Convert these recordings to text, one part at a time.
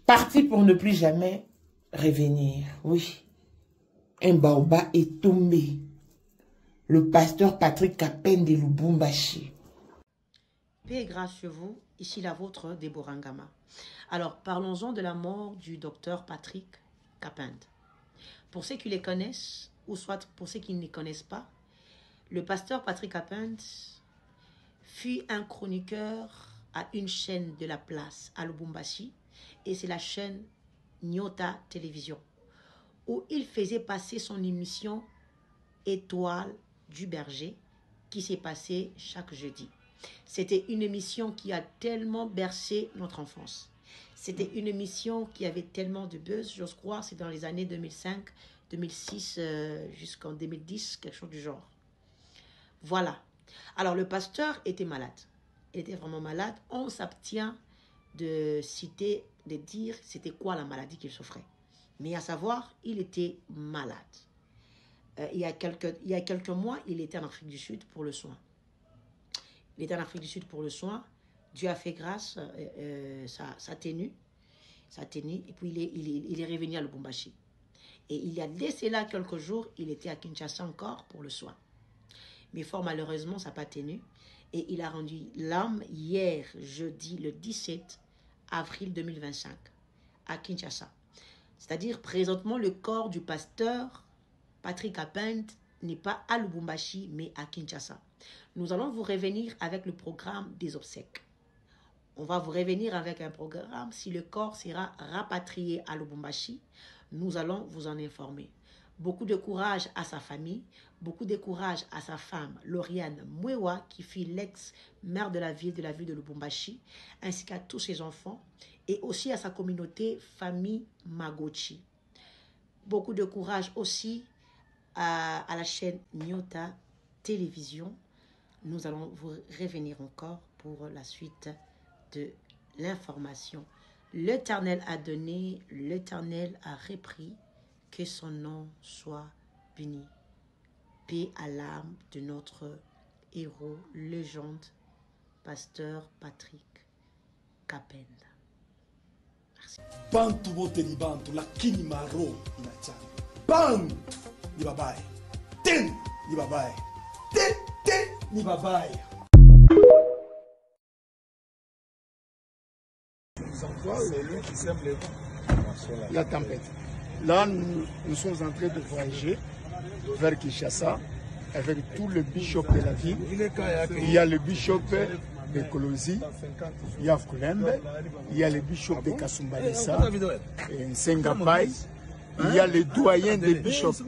Parti pour ne plus jamais revenir. Oui. Un baobab est tombé. Le pasteur Patrick Kapende de Lubumbashi. Paix et grâce sur vous, ici la vôtre, Déborah Ngama. Alors, parlons-en de la mort du docteur Patrick Kapende. Pour ceux qui les connaissent, ou soit pour ceux qui ne les connaissent pas, le pasteur Patrick Kapende fut un chroniqueur à une chaîne de la place à Lubumbashi, et c'est la chaîne Nyota Télévision, où il faisait passer son émission Étoile du Berger, qui s'est passée chaque jeudi. C'était une émission qui a tellement bercé notre enfance. C'était une émission qui avait tellement de buzz, j'ose croire, c'est dans les années 2005, 2006, jusqu'en 2010, quelque chose du genre. Voilà. Alors, le pasteur était malade. Il était vraiment malade. On s'abstient de citer, de dire c'était quoi la maladie qu'il souffrait. Mais à savoir, il était malade. Il y a quelques mois, il était en Afrique du Sud pour le soin. Il était en Afrique du Sud pour le soin. Dieu a fait grâce, ça tenu. Et puis, il est revenu à Lubumbashi. Et il y a dès cela quelques jours, il était à Kinshasa encore pour le soin. Mais fort malheureusement, ça n'a pas tenu. Et il a rendu l'âme hier, jeudi, le 17 avril 2025, à Kinshasa. C'est-à-dire, présentement, le corps du pasteur Patrick Kapende n'est pas à Lubumbashi, mais à Kinshasa. Nous allons vous revenir avec le programme des obsèques. On va vous revenir avec un programme. Si le corps sera rapatrié à Lubumbashi, nous allons vous en informer. Beaucoup de courage à sa famille, beaucoup de courage à sa femme, Lauriane Mwewa, qui fut l'ex-maire de la ville de Lubumbashi, ainsi qu'à tous ses enfants, et aussi à sa communauté, famille Magochi. Beaucoup de courage aussi à la chaîne Nyota Télévision. Nous allons vous revenir encore pour la suite de l'information. L'Éternel a donné, l'Éternel a repris, que son nom soit béni. Paix à l'âme de notre héros, légende, pasteur Patrick Kapende. Merci. Bantu bote ni bantu, lakini maro inachana. Bang! Ni babaye. Ten! Ni babaye. Ten! Ni babaye. C'est lui qui sème les vents. La tempête. Là, nous sommes en train de voyager vers Kinshasa avec tout le bishop de la ville. Il y a le bishop de Kolosi, il y a Kulembe, il y a le bishop de Kasumbalesa, Nsengapai, il y a le doyen des bishops,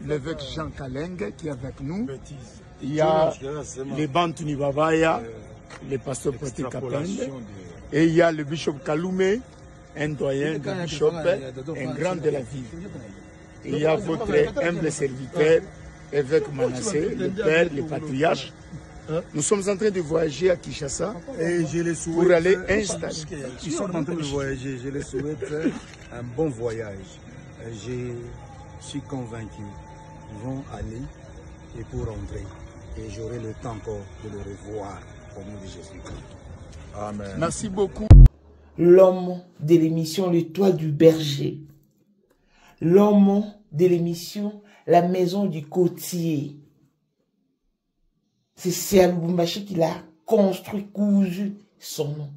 l'évêque Jean Kaleng qui est avec nous. Il y a les Bantu Nibabaya, le pasteur Patrick Kapende, et il y a le bishop Kalume, un doyen de bishop, un grand de la ville. Il y a votre humble serviteur, évêque Manassé, le père, le patriarche. Nous sommes en train de voyager à Kinshasa et pour aller installer. Ils sont en train de voyager, je les souhaite un bon voyage. Je suis convaincu qu'ils vont aller et pour rentrer. Et j'aurai le temps encore de le revoir au nom de Jésus-Christ. Amen. Merci beaucoup. L'homme de l'émission L'Étoile du Berger. L'homme de l'émission La Maison du Côtier. C'est à Lubumbashi qu'il a construit, cousu son nom.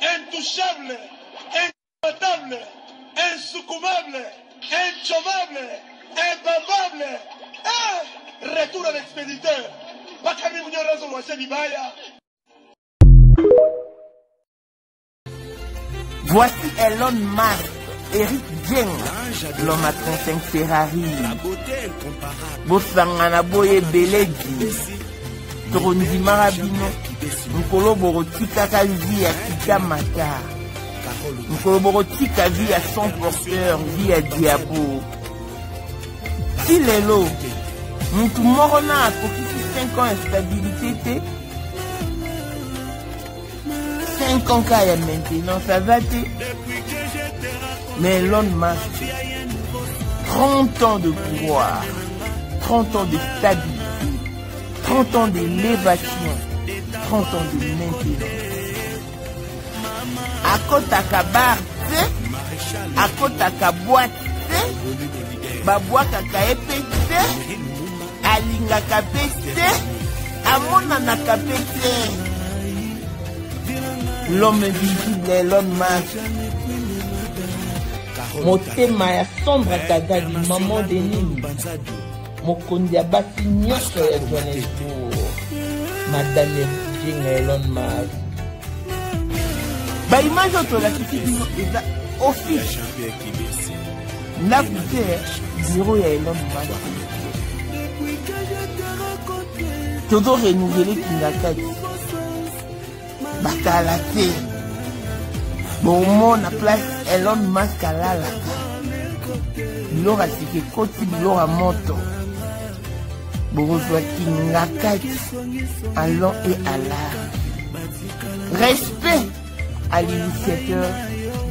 Intouchable, imbattable, insoucoumable, inchômable, imbambable. Retour à l'expéditeur. Voici Elon Musk, Eric Dieng, l'homme à 35 Ferrari. Bosangana boye beleji. Toronzi marabino. Nkolo borotika kazi ya kikamata. Nkolo borotika vie à son porteur, vie à diabo. Si lelo, mutu morona a kokisi 5 ans instabilité. 5 ans qu'il y a maintenant, ça va te. Mais Elon Musk, 30 ans de pouvoir, 30 ans de stabilité, 30 ans d'élévation, 30 ans de maintenance. Akotaka bar te, akotaka boîte te, babwakaka epe te, alingaka pe te, amonanaka pe te. L'homme invisible, Elon Musk. Motema ya Sandra Kagadi, maman de Nini. Mokondi ya basi nyonso ya Johannesburg. Madame Jinga Elon Musk. Ba image oto la kiti bino eza office. Na kute bureau ya Elon Musk. Todo renouveler Kingakati. Bakala te. Bon mon a place Elon Musk alala. Bilora sike koti bilora moto. Borozwa Kingakati. Allons et à l'art. Respect à l'initiateur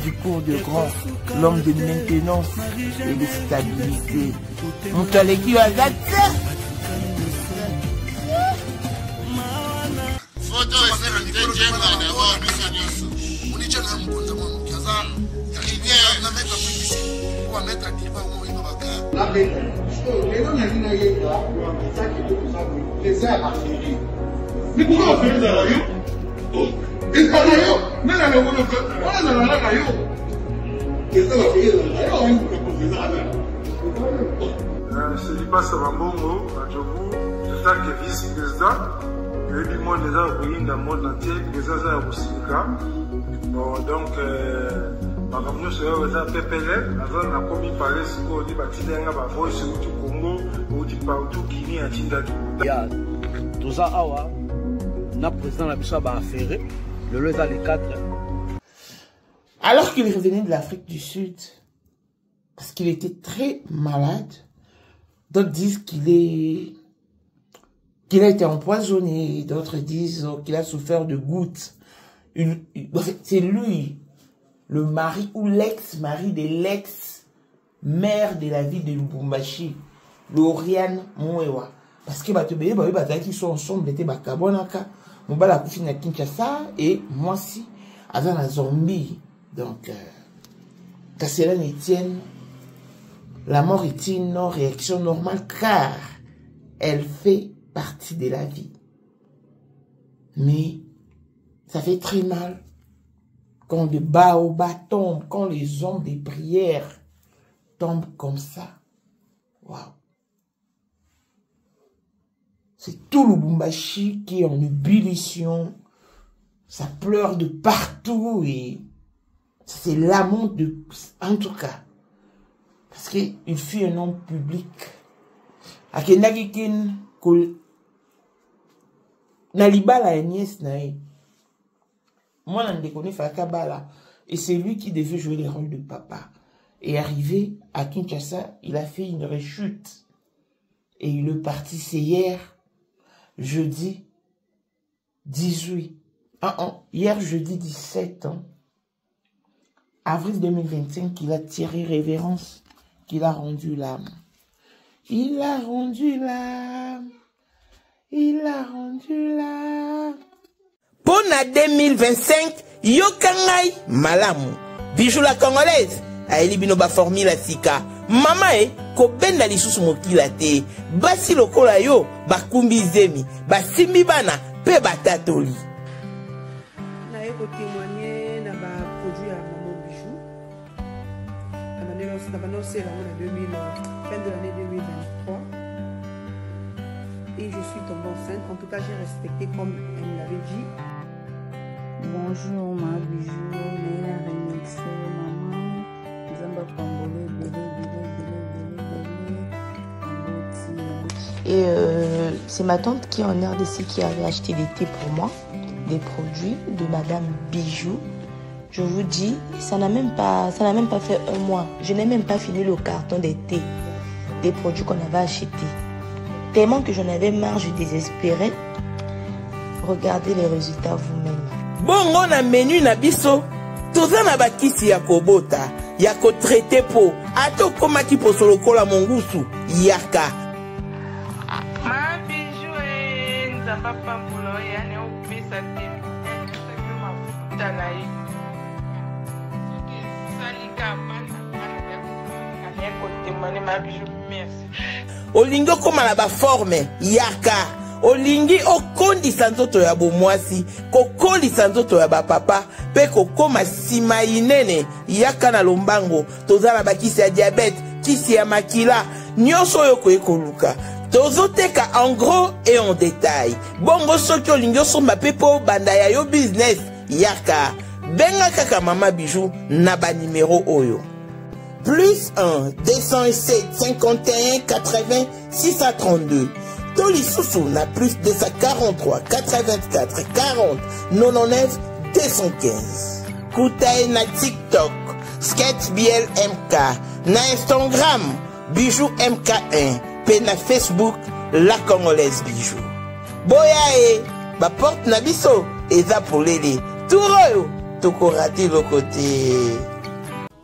du cours de grand, l'homme de maintenance et de stabilité. Montaleki Wagate. Photo Selipa Sabambongo, Adjobu, j'espère que vice-président, le monde des arbres dans le monde entier, les Zaza Roussika. Bon, donc, ma famille sera aux PPL, avant la commis parler si vous dites, Batidenga, Bavoy, c'est où tu Congo, où tu parles tout, Guinée, à Tindaki. Tout ça, Awa, n'a président la Bissau a affairé, le lieu dans les 4. Alors qu'il revenait de l'Afrique du Sud, parce qu'il était très malade, d'autres disent qu'il a été empoisonné, d'autres disent qu'il a souffert de gouttes. C'est lui, le mari ou l'ex-mari de l'ex-mère de la ville de Lubumbashi, Lauriane Mouewa. Parce que ils sont ensemble, ils étaient Bakabonaka, Mobala Koufina Kinshasa, et moi aussi, avant la zombie. Donc, Kasselan Etienne, la mort est une réaction normale car elle fait partie de la vie. Mais ça fait très mal quand des baobabs tombent, quand les hommes des prières tombent comme ça. Waouh! C'est tout Lubumbashi qui est en ébullition. Ça pleure de partout et c'est l'amant de... En tout cas, parce qu'il fut un homme public. Akenagikin kol Nalibala Agnès Nae. Moi, je ne connais pas Kabala. Et c'est lui qui devait jouer le rôle de papa. Et arrivé à Kinshasa, il a fait une rechute. Et il est parti, c'est hier, jeudi 18. Hier, jeudi 17 ans. Avril 2025, qu'il a tiré révérence, qu'il a rendu l'âme. Il a rendu l'âme. Il a rendu l'âme. Pour la 2025, Yokangai Malamu. Bijou la congolaise. Aeli binoba formula sika. Mama kobenda lisusu mokila te. Basi lokola yo, bakumbi zemi. Basimbi bana, pe batatoli. Na eko témoigner na ba produit à Maman Bijou. Na annoncé la fin de l'année 2023. Et je suis tombée enceinte. En tout cas, j'ai respecté comme elle me l'avait dit. Bonjour ma Bijou, Léa Remixé, maman. Zamba Congolais, Et c'est ma tante qui est en RDC qui avait acheté des thés pour moi, des produits de Madame Bijou. Je vous dis, ça n'a même pas fait un mois. Je n'ai même pas fini le carton des thés, des produits qu'on avait achetés. Tellement que j'en avais marre, je désespérais. Regardez les résultats vous-même. Bongo na menu na biso, toza na bakisi ya kobota. ya kotraite po ata okomaki poso lokola mongusu yaka Mabiju nzamba pambulo yani opesa te mafuta na ye salika bana kotemane Mabiju merci olingi okoma na baforme yaka olingi okondisa nzoto ya bomwasi kokolisa nzoto ya bapapa mpe kokoma nsima inene yaka na lombango toza na bakisi ya diabete kisi ya makila nyonso oyo koye koluka tozoteka en gros et en détail bongo soki olingi osomba mpe mpo banda ya yo business yaka benga kaka Mama Bijou na banimero oyo plus 1 207 51 80 632 Tolisusu na plus 243 84 40 99 215 Kutae na TikTok Sketch BL MK na Instagram Bijou MK1 pe na Facebook La Congolaise Bijou boya ba porte na biso eza polele turoyo tokorati lokote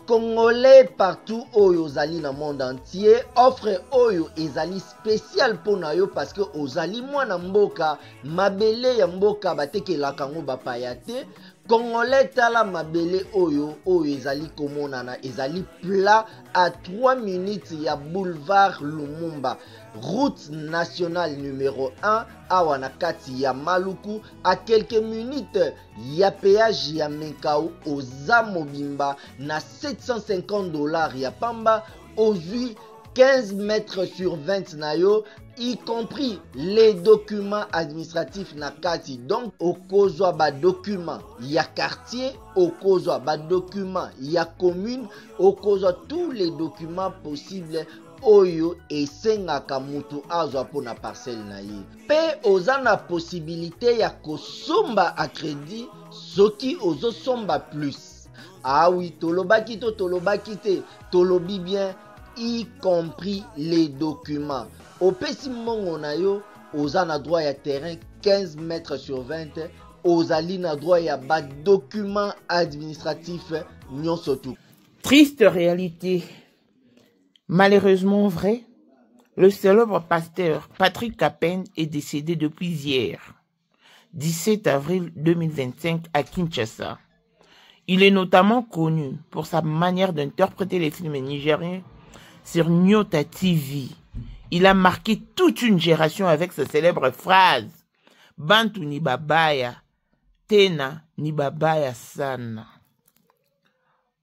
Congolais partout oyo ozali na monde entier offre oyo ezali spécial pona yo parce que ozali mwana mboka mabele ya mboka batekelaka ngo bapaya te Congolais tala mabele oyo ezali komonana ezali plat à 3 minutes ya boulevard Lumumba route nationale numéro 1 awa na kati ya Maluku à quelques minutes ya péage ya Menkau oza mobimba na $750 ya pamba ozui 15 mètres sur 20 na yo y compris les documents administratifs na kati donc okozwa ba documents ya quartier okozwa ba documents ya commune okozwa tous les documents possibles oyo esengaka mutu azwa po na parcelle na ye pe oza na possibilité ya kosomba a crédit soki ozosomba plus ah oui tolobaki to tolobaki te tolobi bien y compris les documents opesi mongo na yo oza na droit ya terrain 15 mètres sur 20 ozali na droit ya ba documents administratifs nyonso tu. Triste réalité, malheureusement vrai, le célèbre pasteur Patrick Kapen est décédé depuis hier, 17 avril 2025 à Kinshasa. Il est notamment connu pour sa manière d'interpréter les films nigériens sur Nyota TV. Il a marqué toute une génération avec sa célèbre phrase « Bantu ni babaya, tena ni babaya sana ».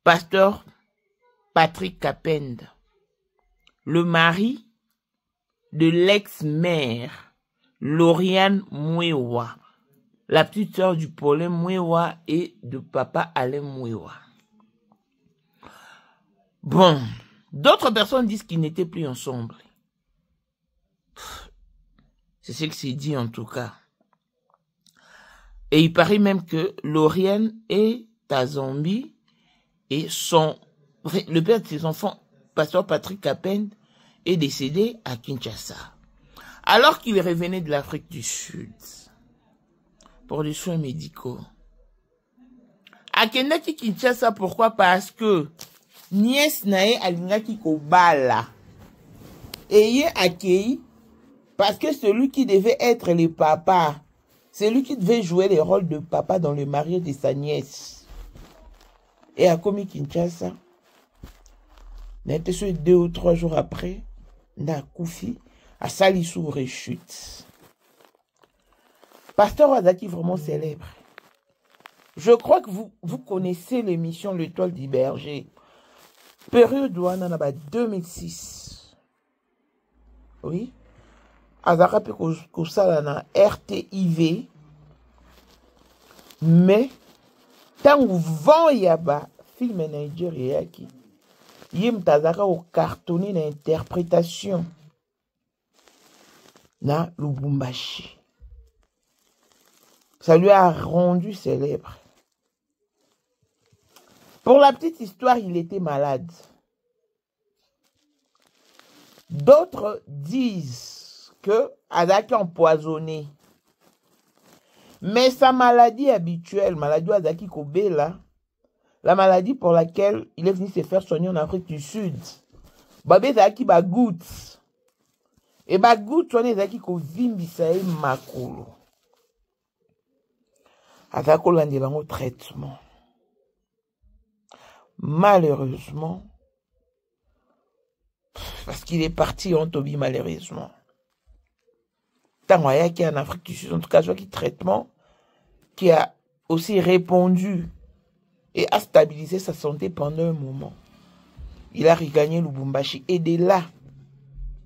Pasteur Patrick Kapend, le mari de l'ex-mère Lauriane Mwewa, la petite sœur du Paulin Mwewa et de papa Alain Mwewa. Bon, d'autres personnes disent qu'ils n'étaient plus ensemble. C'est ce que c'est dit en tout cas. Et il paraît même que Lauriane est à Zambie et le père de ses enfants, pasteur Patrick Kapend, est décédé à Kinshasa. Alors qu'il revenait de l'Afrique du Sud pour des soins médicaux. À Kinshasa, pourquoi? Parce que nièce nae alingaki kobala. Et il est accueilli parce que celui qui devait être le papa, celui qui devait jouer le rôle de papa dans le mariage de sa nièce. Et à Komi Kinshasa, n'était sur 2 ou 3 jours après, n'a Koufi, à Salissou rechute. Pasteur Wazaki vraiment célèbre. Je crois que vous connaissez l'émission L'Étoile du Berger. Période où on en a 2006. Oui. Azaka pe kosala na RTIV. Mais, tant que vent yaba, film Nigeria qui yem tazaka au cartonné d'interprétation na Lubumbashi. Ça lui a rendu célèbre. Pour la petite histoire, il était malade. D'autres disent que Azaki empoisonné. Mais sa maladie habituelle, maladie Azaki Kobela, la maladie pour laquelle il est venu se faire soigner en Afrique du Sud. Babé zaki ba goutte. Et ba goutte, on est zaki ko vimbisa e makolo. Azako landelango traitement. Malheureusement, parce qu'il est parti en Tobi malheureusement. Tant qu'il y a en Afrique du Sud, en tout cas, soit qui traitement qui a aussi répondu et a stabilisé sa santé pendant un moment. Il a regagné Lubumbashi et de là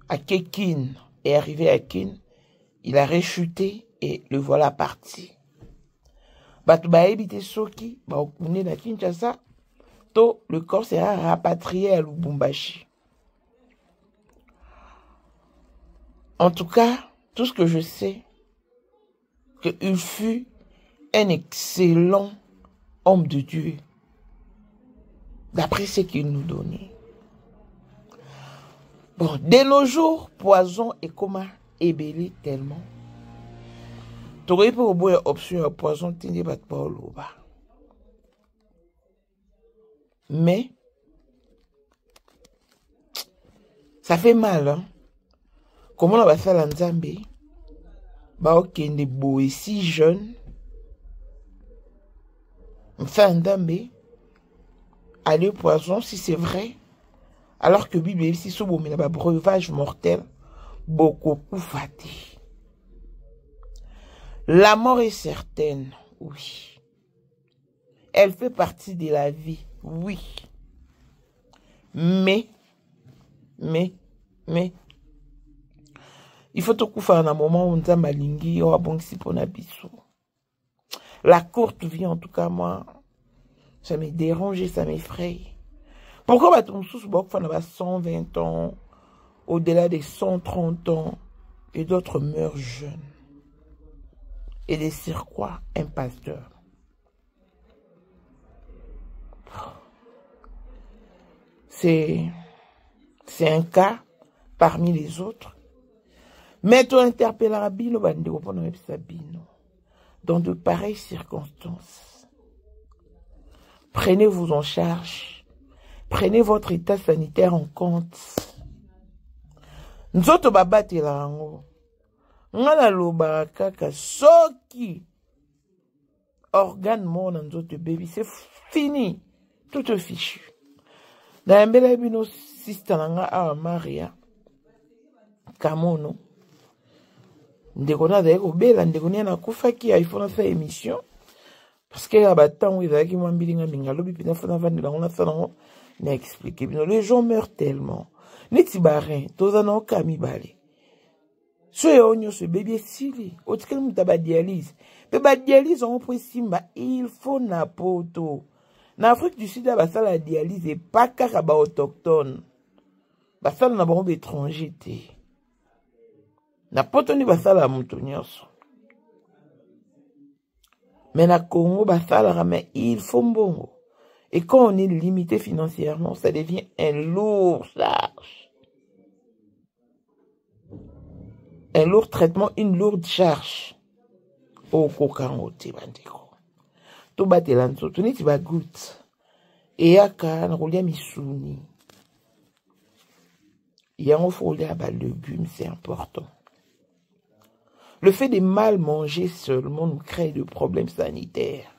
à Kekin et arrivé à Kin, il a rechuté et le voilà parti. Batu ba ebite soki ba okune na Kinshasa, to le corps sera rapatrié à Lubumbashi. En tout cas, tout ce que je sais, qu'il fut un excellent homme de Dieu, d'après ce qu'il nous donnait. Bon, de nos jours, poison et coma ébélé tellement. Tu aurais pu avoir une option à poison, tu n'es pas au loba. Mais, ça fait mal, hein? Comment on va faire la Nzambe? Bah, ok, on est beau et si jeune. On fait un Nzambe. Aller au poison, si c'est vrai. Alors que Bible, si c'est un breuvage mortel, beaucoup faté. La mort est certaine, oui. Elle fait partie de la vie, oui. Mais, il faut tout faire dans un moment où on a malingi, on a bon si pour n'abissou. La courte vie, en tout cas, moi, ça me dérange et ça m'effraie. Pourquoi on sous 120 ans, au-delà des 130 ans, et d'autres meurent jeunes? Et des circuits, un pasteur. C'est un cas parmi les autres. Mais tu interpelleras Bino Bandeko pendant Sabino. Dans de pareilles circonstances. Prenez-vous en charge. Prenez votre état sanitaire en compte. Nous autres babate la rango. Ngana loba kaka soki. Organe mon dans notre bébé. C'est fini. Tout est fichu. Dans un bel bino sister à Maria. Kamono. Ndekona d'ailleurs bela ndekona na kufa ki iPhone fait émission parce que abatant ils avaient qui m'ambilinga mingalo bipina fona vandela on a fait non n'expliquer les gens meurent tellement neti barin tozana okami balé so yonyo ce bébé sili otikele mutaba dialyse pe ba dialyse on peut simba il faut na poto na Afrique du Sud ba ça la dialyse et pas kaka ba autochtone ba ça na bon étranger té. Na potoni basala mutu nyonso. Mais na Congo basala mais il faut mbongo. Et quand on est limité financièrement, ça devient un lourd charge. Un lourd traitement, une lourde charge. Oh kokangote bandeko. To batelanzo, to neti ba goutte. Et yaka na rolia misuni. Yango folia ba légumes, c'est important. Le fait de mal manger seulement nous crée de problèmes sanitaires.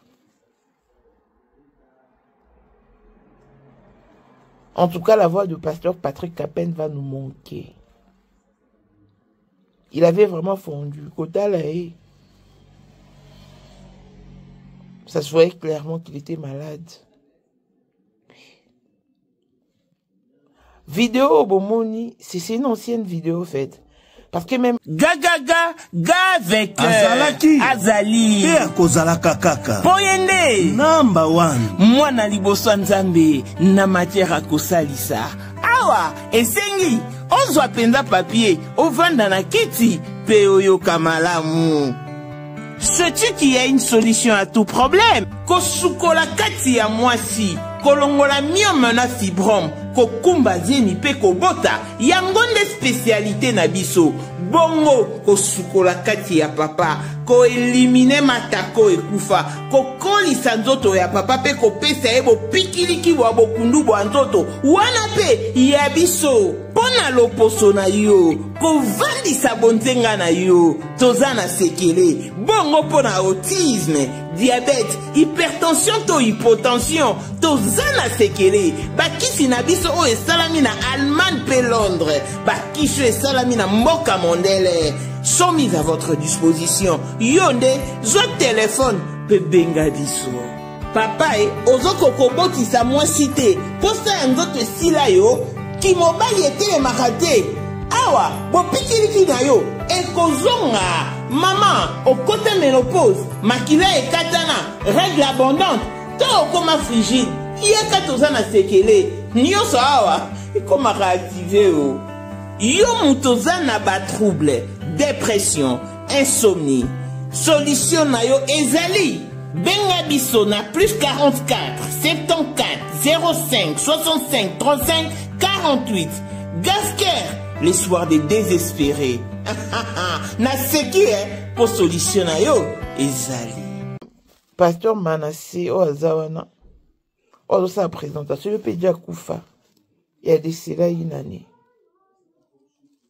En tout cas, la voix du pasteur Patrick Capen va nous manquer. Il avait vraiment fondu. Ça se voyait clairement qu'il était malade. Vidéo Bomoni, c'est une ancienne vidéo faite. Parce que même ga avec Azali Kozalaka kaka Poyende number 1 mwana liboso nzambe na matière à kosalisa awa esengi ozwa penza papier ovanda na kiti pe oyoka malamu. Sais-tu qu'il y a une solution à tout problème? Kosukola kati ya mwasi kolongola myome na fibrome kokumba zeni pe kobota yango nde spécialité na biso bongo kosukola kati ya papa ko elimine matako ekufa ko kolisa nzoto ya papa pe ko pesa ye bopikiliki bwa bokundu bwa nzoto wana pe ya biso pona loposo na yo ko vandisa bonzenga na yo toza na sekele bongo pona autisme diabète hypertension to hypotension toza na sekele bakisi na biso oyo esalami na Allemagne pe Londres bakisi oyo esalami na mboka mondele sont mis à votre disposition. Yonde, zo téléphone, pe benga biso. Papa ozoko koboti sa moi cité. Posta nzoto sila yo, ki mobali ete makate. Awa, bo pikiliki na yo, ekozonga. Maman, au côté ménopause, makila e katana, règle abondante, to okoma frigide. Yeka tozana sekele. Nyoso awa, ikoma réactiver o. Yo mutoza na ba trouble, dépression, insomnie. Solution na yo ezali. Benga biso na plus 44 74 05 65 35 48. Gasker, les soirs des désespérés. Na seki pour solution na yo ezali. Pasteur Manassé o azawana. O sa présentation le pédia kufa. Il y a des cela une année.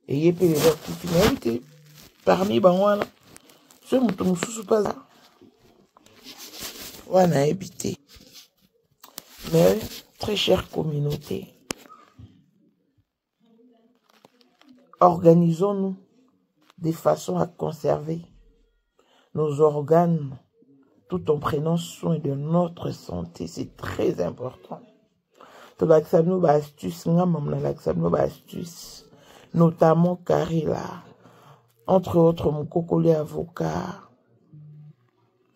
Et il y a des gens parmi banwana. Ce mouton sous pas là. On a habité. Mais très chère communauté, organisons-nous de façon à conserver nos organes tout en prenant soin de notre santé. C'est très important. Tout l'accès astuce, notamment Carilla, entre autres mon cocolé avocat,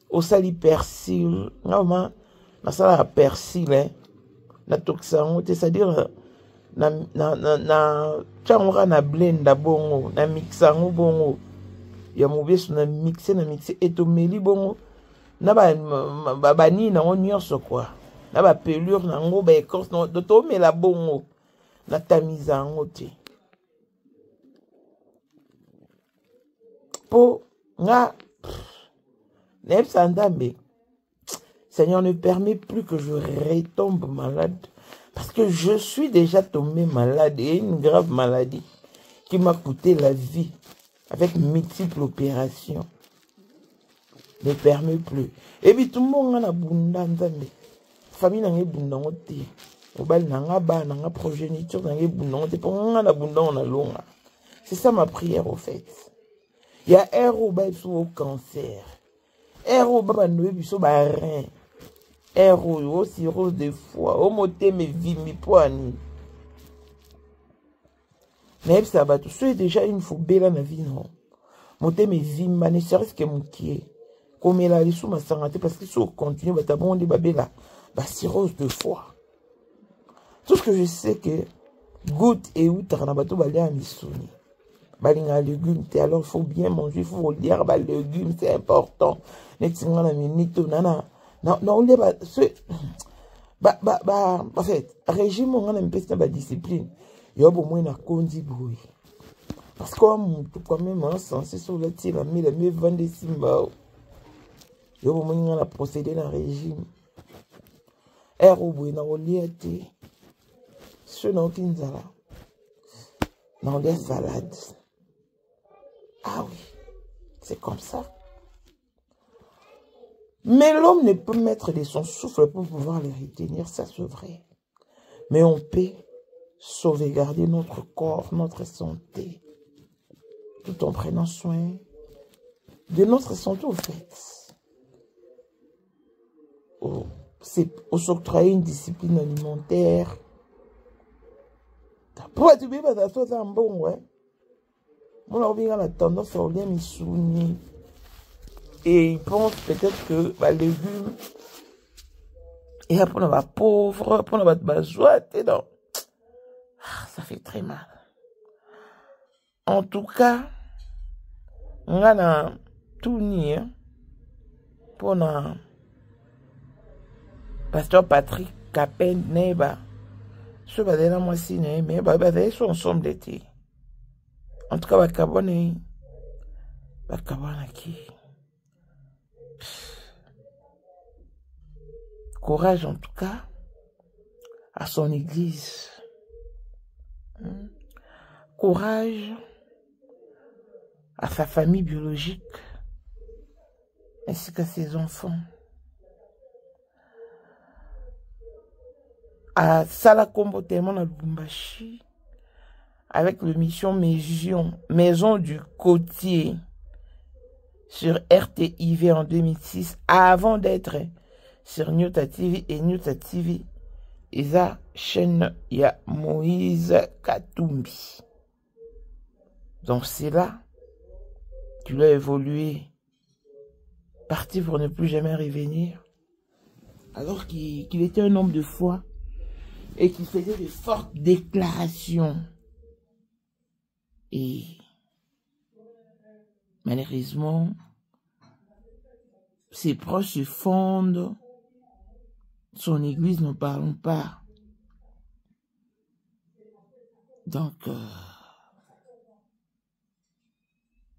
au sali persil, non, na sala persil, hein, na toxan, c'est-à-dire na changera na blenda bongo, na mixango bongo, ya mobesu na mixé et to meli bongo, na ba ni na onyoso quoi, na ba pelure na ngo ba écorce no to me la bongo, na tamisa ngo te. Po nga Seigneur, ne permet plus que je retombe malade. Parce que je suis déjà tombé malade et une grave maladie qui m'a coûté la vie avec multiples opérations. Ne permet plus. Et puis tout le monde a bunda. Famille n'a pas bunda. Obal n'a pas progéniture n'a pas bunda. Pour moi n'a bunda on a longa. C'est ça ma prière au fait. Il y a un robot sur le cancer. Héros baba noé biso ba rein. Héros cirrhose de foie. O moté me vie mi poani. Mais ça va tout c'est déjà une fois belle na vie non. Moté me vie ma ne serait-ce que moukié. Comme elle a les sous ma santé parce que si on continue ba tabon de babela ba cirrhose de foie. Tout ce que je sais que goutte et outre na bato balé à misoni. Balinga légumes, alors il faut bien manger, il faut dire bah légumes, c'est important. En fait, régime on a un peu de discipline. Il y a au moins la condi bruit. Parce que quand même censé sur le tir, mais le mieux vendre simba. Il y a au moins la procédé dans régime. Héros boy na oliate. Ce non kinzala. Dans des salades. Ah oui, c'est comme ça. Mais l'homme ne peut mettre de son souffle pour pouvoir les retenir, ça c'est vrai. Mais on peut sauvegarder notre corps, notre santé, tout en prenant soin de notre santé au fait. C'est s'octroyer une discipline alimentaire. Pour être bien, c'est un bon, ouais. On a tendance à oublier mes souvenirs. Et ils pensent peut-être que les légumes, et après on va pauvre, après on va besoin, ça fait très mal. En tout cas, on a tout nié pour le pasteur Patrick Capen Neba. Ce va dire moi si mais ils sont ensemble d'été. En tout cas, bakabona qui Courage en tout cas à son église. Courage à sa famille biologique ainsi qu'à ses enfants. À Salakombo Témoin à Lubumbashi avec l'émission Maison du Côtier sur RTIV en 2006 avant d'être sur Nyota TV et Nyota TV et sa chaîne ya Moïse Katumbi. Donc c'est là qu'il a évolué, parti pour ne plus jamais revenir, alors qu'il était un homme de foi et qu'il faisait de fortes déclarations. Et malheureusement, ses proches se fondent, son église n'en parle pas. Donc,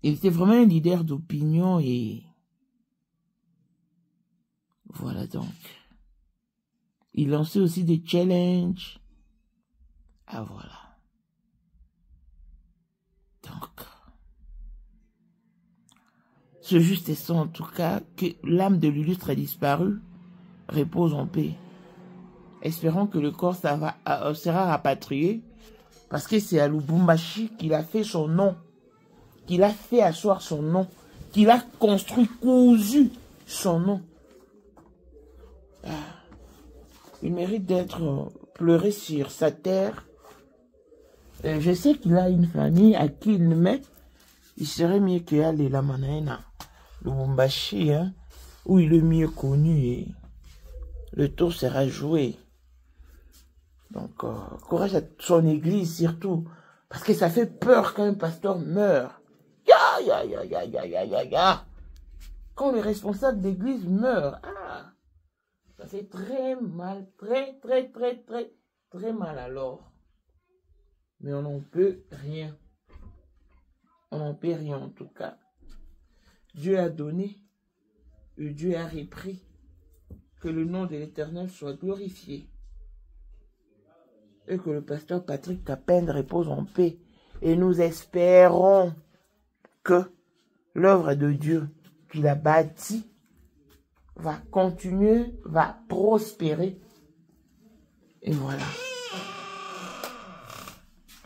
il était vraiment un leader d'opinion et voilà donc. Il lançait aussi des challenges. Ah voilà. Donc, ce juste est ça en tout cas, que l'âme de l'illustre disparu repose en paix. Espérons que le corps sera rapatrié, parce que c'est à Lubumbashi qu'il a fait son nom, qu'il a fait asseoir son nom, qu'il a construit, cousu son nom. Ah. Il mérite d'être pleuré sur sa terre. Et je sais qu'il a une famille à qui il met. Il serait mieux qu'il aille la Manaïna, Lubumbashi, hein, où il est mieux connu et le tour sera joué. Donc, courage à son église surtout, parce que ça fait peur quand un pasteur meurt. Quand le responsable d'église meurt, ça fait très mal, très mal alors. Mais on n'en peut rien. On n'en peut rien en tout cas. Dieu a donné et Dieu a repris. Que le nom de l'Éternel soit glorifié. Et que le pasteur Patrick Kapend repose en paix. Et nous espérons que l'œuvre de Dieu qu'il a bâtie va continuer, va prospérer. Et voilà.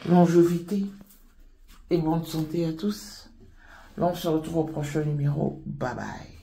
Longévité et bonne santé à tous. Là, on se retrouve au prochain numéro. Bye bye.